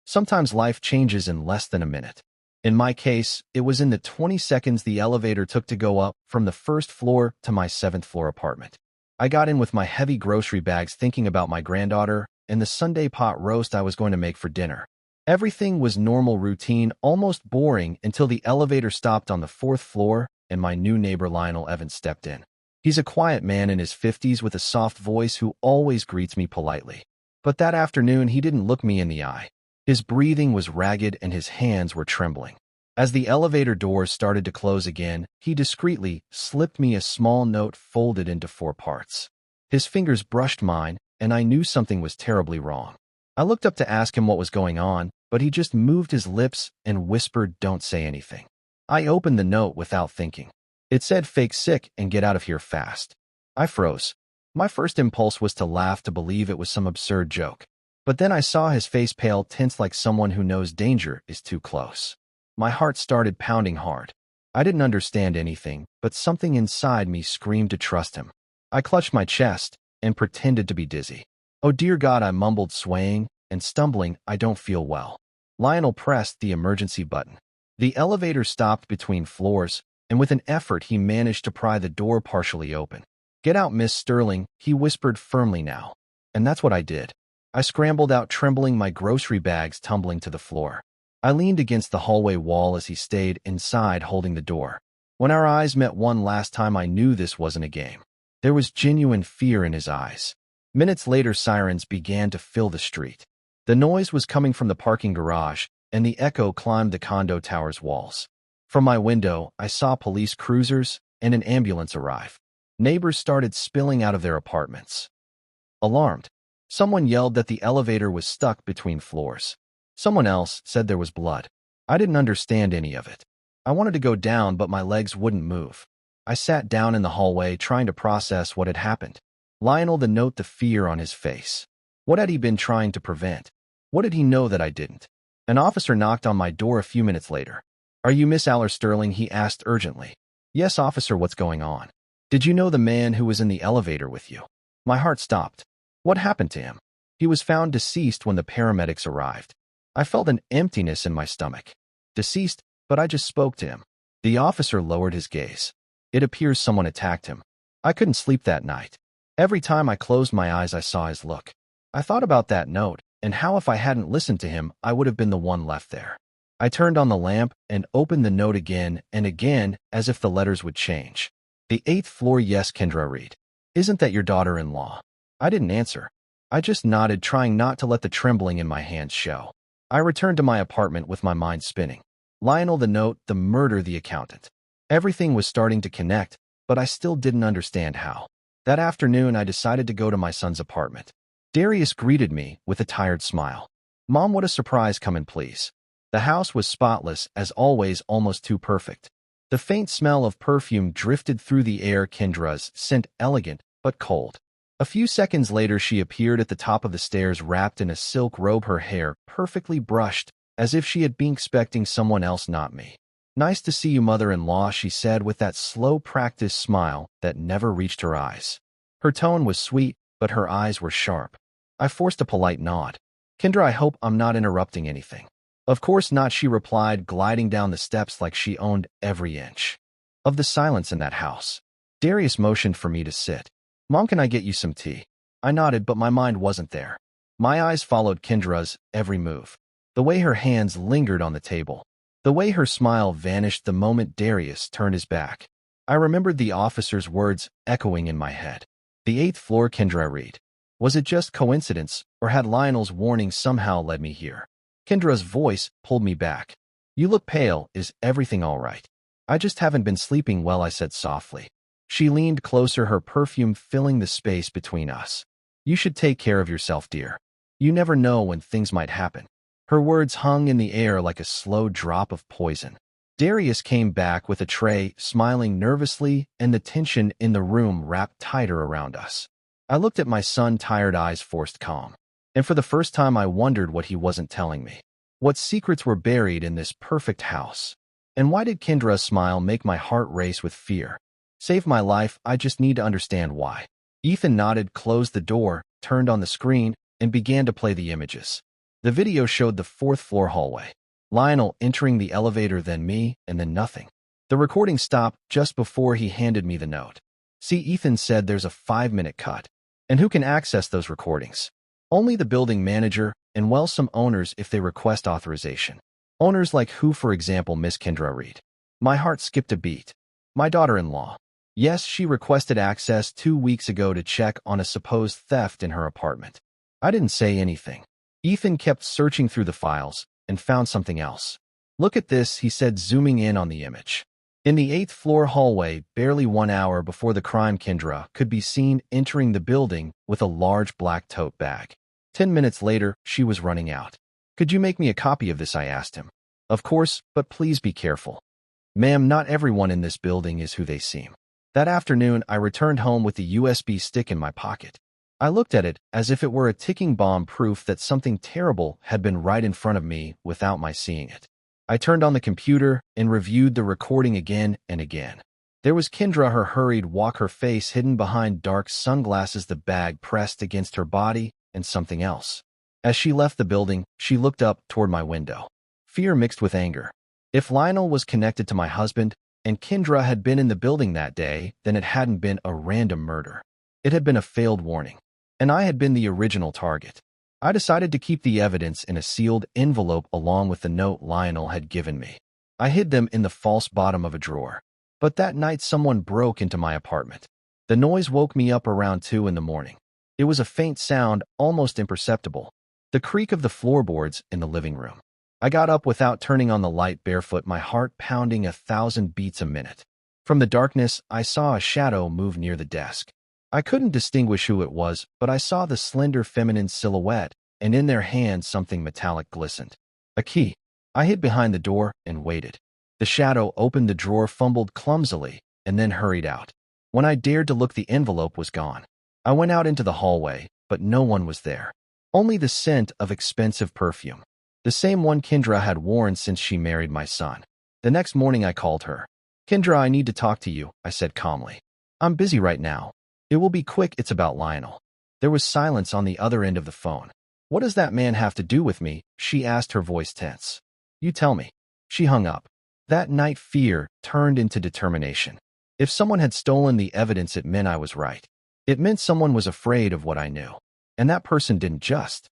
Sometimes life changes in less than a minute. In my case, it was in the 20 seconds the elevator took to go up from the first floor to my seventh floor apartment. I got in with my heavy grocery bags thinking about my granddaughter and the Sunday pot roast I was going to make for dinner. Everything was normal routine, almost boring, until the elevator stopped on the fourth floor and my new neighbor Lionel Evans stepped in. He's a quiet man in his 50s with a soft voice who always greets me politely. But that afternoon, he didn't look me in the eye. His breathing was ragged and his hands were trembling. As the elevator doors started to close again, he discreetly slipped me a small note folded into 4 parts. His fingers brushed mine, and I knew something was terribly wrong. I looked up to ask him what was going on, but he just moved his lips and whispered, "Don't say anything." I opened the note without thinking. It said, "Fake sick and get out of here fast." I froze. My first impulse was to laugh, to believe it was some absurd joke. But then I saw his face pale, tense, like someone who knows danger is too close. My heart started pounding hard. I didn't understand anything, but something inside me screamed to trust him. I clutched my chest and pretended to be dizzy. "Oh dear God," I mumbled, swaying and stumbling. "I don't feel well." Lionel pressed the emergency button. The elevator stopped between floors, and with an effort he managed to pry the door partially open. "Get out, Miss Sterling," he whispered firmly now. And that's what I did. I scrambled out, trembling, my grocery bags tumbling to the floor. I leaned against the hallway wall as he stayed inside holding the door. When our eyes met one last time, I knew this wasn't a game. There was genuine fear in his eyes. Minutes later, sirens began to fill the street. The noise was coming from the parking garage, and the echo climbed the condo tower's walls. From my window, I saw police cruisers and an ambulance arrive. Neighbors started spilling out of their apartments. Alarmed, someone yelled that the elevator was stuck between floors. Someone else said there was blood. I didn't understand any of it. I wanted to go down, but my legs wouldn't move. I sat down in the hallway, trying to process what had happened. Lionel, the note, the fear on his face. What had he been trying to prevent? What did he know that I didn't? An officer knocked on my door a few minutes later. "Are you Miss Aller Sterling?" he asked urgently. "Yes, officer, what's going on?" "Did you know the man who was in the elevator with you?" My heart stopped. What happened to him? He was found deceased when the paramedics arrived. I felt an emptiness in my stomach. Deceased, but I just spoke to him. The officer lowered his gaze. "It appears someone attacked him." I couldn't sleep that night. Every time I closed my eyes, I saw his look. I thought about that note, and how if I hadn't listened to him, I would have been the one left there. I turned on the lamp and opened the note again and again, as if the letters would change. "The 8th floor, yes, Kendra Reed. Isn't that your daughter-in-law?" I didn't answer. I just nodded, trying not to let the trembling in my hands show. I returned to my apartment with my mind spinning. Lionel, the note, the murder, the accountant. Everything was starting to connect, but I still didn't understand how. That afternoon, I decided to go to my son's apartment. Darius greeted me with a tired smile. "Mom, what a surprise. Come in, please." The house was spotless, as always, almost too perfect. The faint smell of perfume drifted through the air, Kendra's scent, elegant but cold. A few seconds later, she appeared at the top of the stairs, wrapped in a silk robe, her hair perfectly brushed, as if she had been expecting someone else, not me. "Nice to see you, mother-in-law," she said with that slow, practiced smile that never reached her eyes. Her tone was sweet, but her eyes were sharp. I forced a polite nod. "Kendra, I hope I'm not interrupting anything." "Of course not," she replied, gliding down the steps like she owned every inch of the silence in that house. Darius motioned for me to sit. "Mom, can I get you some tea?" I nodded, but my mind wasn't there. My eyes followed Kendra's every move. The way her hands lingered on the table. The way her smile vanished the moment Darius turned his back. I remembered the officer's words echoing in my head. "The 8th floor, Kendra Reed." Was it just coincidence, or had Lionel's warning somehow led me here? Kendra's voice pulled me back. "You look pale. Is everything all right?" "I just haven't been sleeping well," I said softly. She leaned closer, her perfume filling the space between us. "You should take care of yourself, dear. You never know when things might happen." Her words hung in the air like a slow drop of poison. Darius came back with a tray, smiling nervously, and the tension in the room wrapped tighter around us. I looked at my son, tired eyes forced calm. And for the first time, I wondered what he wasn't telling me. What secrets were buried in this perfect house? And why did Kendra's smile make my heart race with fear? "Save my life, I just need to understand why." Ethan nodded, closed the door, turned on the screen, and began to play the images. The video showed the fourth-floor hallway. Lionel entering the elevator, then me, and then nothing. The recording stopped just before he handed me the note. See, Ethan said there's a 5-minute cut. And who can access those recordings? Only the building manager and, well, some owners if they request authorization. Owners like who, for example, Miss Kendra Reed. My heart skipped a beat. My daughter-in-law. Yes, she requested access 2 weeks ago to check on a supposed theft in her apartment. I didn't say anything. Ethan kept searching through the files and found something else. Look at this, he said, zooming in on the image. In the 8th-floor hallway, barely 1 hour before the crime, Kendra could be seen entering the building with a large black tote bag. 10 minutes later, she was running out. Could you make me a copy of this? I asked him. Of course, but please be careful. Ma'am, not everyone in this building is who they seem. That afternoon, I returned home with the USB stick in my pocket. I looked at it as if it were a ticking bomb, proof that something terrible had been right in front of me without my seeing it. I turned on the computer and reviewed the recording again and again. There was Kendra, her hurried walk, her face hidden behind dark sunglasses, the bag pressed against her body, and something else. As she left the building, she looked up toward my window. Fear mixed with anger. If Lionel was connected to my husband, and Kendra had been in the building that day, then it hadn't been a random murder. It had been a failed warning. And I had been the original target. I decided to keep the evidence in a sealed envelope along with the note Lionel had given me. I hid them in the false bottom of a drawer. But that night someone broke into my apartment. The noise woke me up around 2 in the morning. It was a faint sound, almost imperceptible. The creak of the floorboards in the living room. I got up without turning on the light, barefoot, my heart pounding 1,000 beats a minute. From the darkness, I saw a shadow move near the desk. I couldn't distinguish who it was, but I saw the slender feminine silhouette, and in their hands something metallic glistened. A key. I hid behind the door and waited. The shadow opened the drawer, fumbled clumsily, and then hurried out. When I dared to look, the envelope was gone. I went out into the hallway, but no one was there. Only the scent of expensive perfume. The same one Kendra had worn since she married my son. The next morning I called her. Kendra, I need to talk to you, I said calmly. I'm busy right now. It will be quick, it's about Lionel. There was silence on the other end of the phone. What does that man have to do with me? She asked, her voice tense. You tell me. She hung up. That night fear turned into determination. If someone had stolen the evidence, it meant I was right. It meant someone was afraid of what I knew. And that person didn't just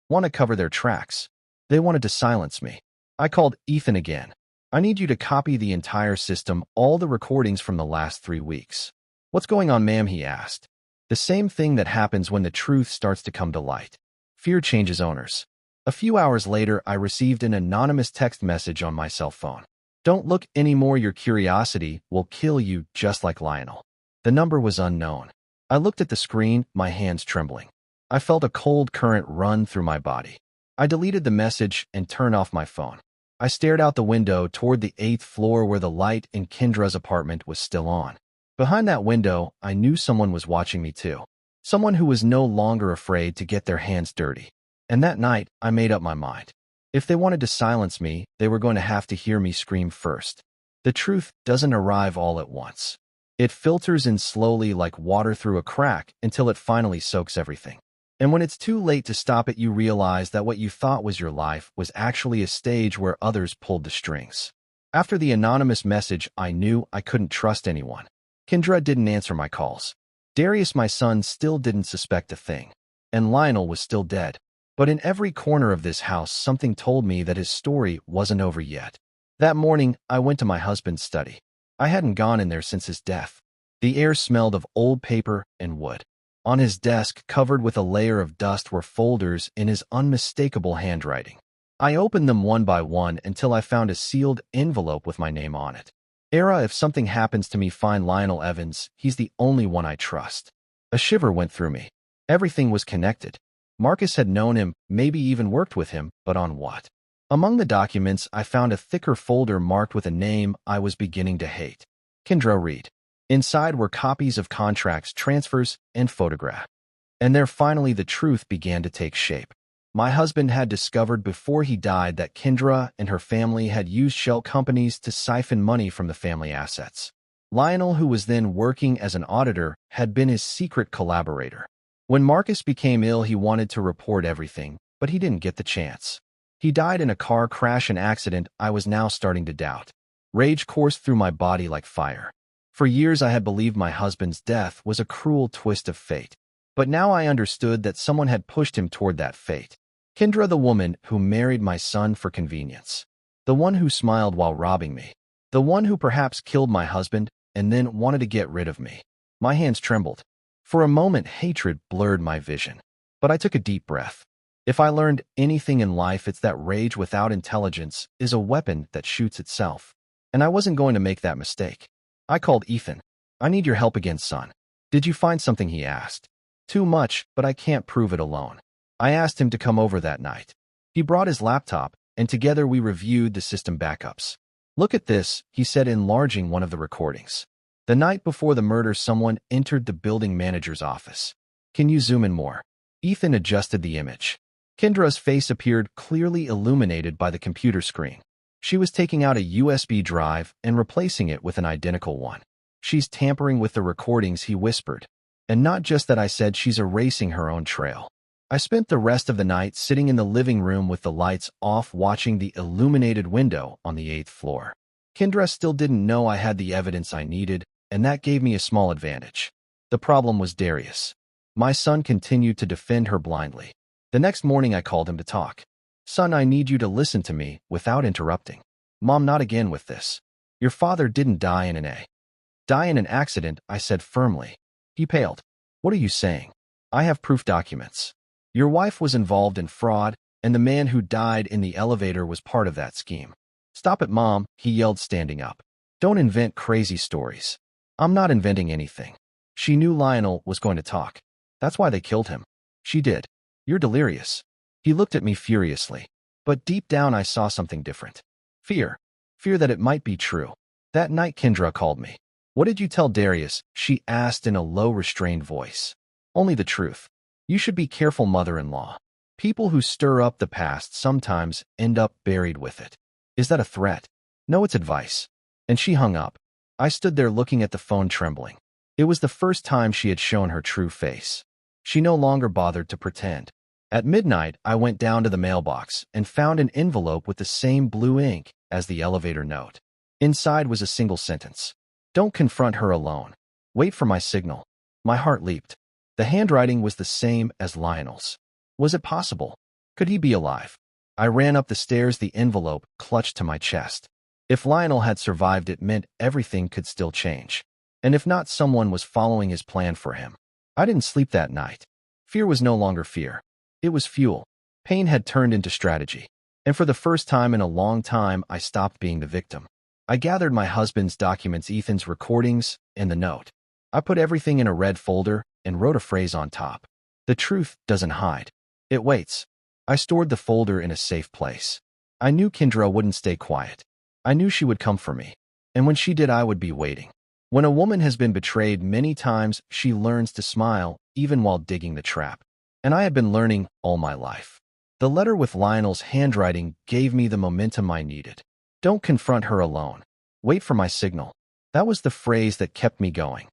want to cover their tracks. They wanted to silence me. I called Ethan again. I need you to copy the entire system, all the recordings from the last 3 weeks. What's going on, ma'am? He asked. The same thing that happens when the truth starts to come to light. Fear changes owners. A few hours later, I received an anonymous text message on my cell phone. Don't look anymore, your curiosity will kill you, just like Lionel. The number was unknown. I looked at the screen, my hands trembling. I felt a cold current run through my body. I deleted the message and turned off my phone. I stared out the window toward the 8th floor where the light in Kendra's apartment was still on. Behind that window, I knew someone was watching me too. Someone who was no longer afraid to get their hands dirty. And that night, I made up my mind. If they wanted to silence me, they were going to have to hear me scream first. The truth doesn't arrive all at once. It filters in slowly like water through a crack until it finally soaks everything. And when it's too late to stop it, you realize that what you thought was your life was actually a stage where others pulled the strings. After the anonymous message, I knew I couldn't trust anyone. Kendra didn't answer my calls. Darius, my son, still didn't suspect a thing. And Lionel was still dead. But in every corner of this house, something told me that his story wasn't over yet. That morning, I went to my husband's study. I hadn't gone in there since his death. The air smelled of old paper and wood. On his desk, covered with a layer of dust, were folders in his unmistakable handwriting. I opened them one by one until I found a sealed envelope with my name on it. Era, if something happens to me, find Lionel Evans. He's the only one I trust. A shiver went through me. Everything was connected. Marcus had known him, maybe even worked with him, but on what? Among the documents, I found a thicker folder marked with a name I was beginning to hate. Kendra Reed. Inside were copies of contracts, transfers, and photographs. And there finally the truth began to take shape. My husband had discovered before he died that Kendra and her family had used shell companies to siphon money from the family assets. Lionel, who was then working as an auditor, had been his secret collaborator. When Marcus became ill, he wanted to report everything, but he didn't get the chance. He died in a car crash and accident I was now starting to doubt. Rage coursed through my body like fire. For years I had believed my husband's death was a cruel twist of fate. But now I understood that someone had pushed him toward that fate. Kendra, the woman who married my son for convenience. The one who smiled while robbing me. The one who perhaps killed my husband and then wanted to get rid of me. My hands trembled. For a moment, hatred blurred my vision. But I took a deep breath. If I learned anything in life, it's that rage without intelligence is a weapon that shoots itself. And I wasn't going to make that mistake. I called Ethan. "I need your help again, son." "Did you find something?" he asked. "Too much, but I can't prove it alone." I asked him to come over that night. He brought his laptop, and together we reviewed the system backups. "Look at this," he said, enlarging one of the recordings. "The night before the murder, someone entered the building manager's office. Can you zoom in more?" Ethan adjusted the image. Kendra's face appeared clearly illuminated by the computer screen. She was taking out a USB drive and replacing it with an identical one. "She's tampering with the recordings," he whispered. And not just that, I said, "she's erasing her own trail." I spent the rest of the night sitting in the living room with the lights off, watching the illuminated window on the 8th floor. Kendra still didn't know I had the evidence I needed, and that gave me a small advantage. The problem was Darius. My son continued to defend her blindly. The next morning I called him to talk. "Son, I need you to listen to me without interrupting." "Mom, not again with this. Your father didn't die in an accident," I said firmly. He paled. "What are you saying?" "I have proof documents. Your wife was involved in fraud, and the man who died in the elevator was part of that scheme." "Stop it, Mom," he yelled, standing up. "Don't invent crazy stories." "I'm not inventing anything. She knew Lionel was going to talk. That's why they killed him." "She did." "You're delirious." He looked at me furiously. But deep down I saw something different. Fear. Fear that it might be true. That night Kendra called me. "What did you tell Darius?" she asked in a low, restrained voice. "Only the truth. You should be careful, mother-in-law. People who stir up the past sometimes end up buried with it." "Is that a threat?" "No, it's advice." And she hung up. I stood there looking at the phone, trembling. It was the first time she had shown her true face. She no longer bothered to pretend. At midnight, I went down to the mailbox and found an envelope with the same blue ink as the elevator note. Inside was a single sentence. "Don't confront her alone. Wait for my signal." My heart leaped. The handwriting was the same as Lionel's. Was it possible? Could he be alive? I ran up the stairs, the envelope clutched to my chest. If Lionel had survived, it meant everything could still change. And if not, someone was following his plan for him. I didn't sleep that night. Fear was no longer fear. It was fuel. Pain had turned into strategy. And for the first time in a long time, I stopped being the victim. I gathered my husband's documents, Ethan's recordings, and the note. I put everything in a red folder and wrote a phrase on top. "The truth doesn't hide. It waits." I stored the folder in a safe place. I knew Kendra wouldn't stay quiet. I knew she would come for me. And when she did, I would be waiting. When a woman has been betrayed many times, she learns to smile, even while digging the trap. And I had been learning all my life. The letter with Lionel's handwriting gave me the momentum I needed. "Don't confront her alone. Wait for my signal." That was the phrase that kept me going.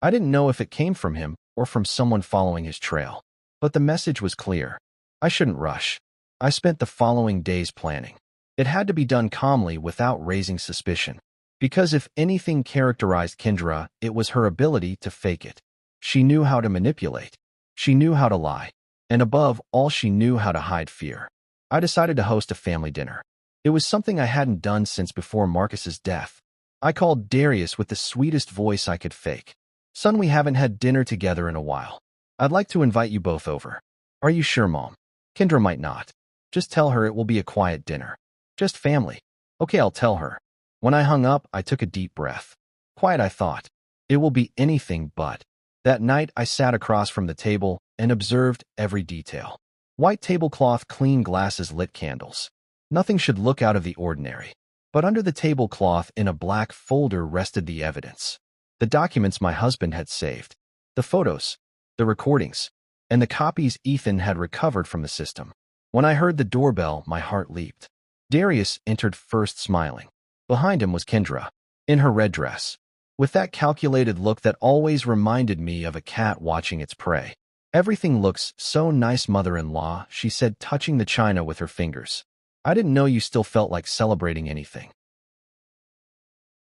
I didn't know if it came from him or from someone following his trail. But the message was clear. I shouldn't rush. I spent the following days planning. It had to be done calmly without raising suspicion. Because if anything characterized Kendra, it was her ability to fake it. She knew how to manipulate. She knew how to lie. And above all, she knew how to hide fear. I decided to host a family dinner. It was something I hadn't done since before Marcus's death. I called Darius with the sweetest voice I could fake. "Son, we haven't had dinner together in a while. I'd like to invite you both over." "Are you sure, Mom?" "Kendra might not. Just tell her it will be a quiet dinner. Just family." "Okay, I'll tell her." When I hung up, I took a deep breath. Quiet, I thought. It will be anything but. That night, I sat across from the table and observed every detail. White tablecloth, clean glasses, lit candles. Nothing should look out of the ordinary. But under the tablecloth, in a black folder, rested the evidence. The documents my husband had saved. The photos. The recordings. And the copies Ethan had recovered from the system. When I heard the doorbell, my heart leaped. Darius entered first, smiling. Behind him was Kendra, in her red dress, with that calculated look that always reminded me of a cat watching its prey. Everything looks so nice, mother-in-law, she said, touching the china with her fingers. I didn't know you still felt like celebrating anything.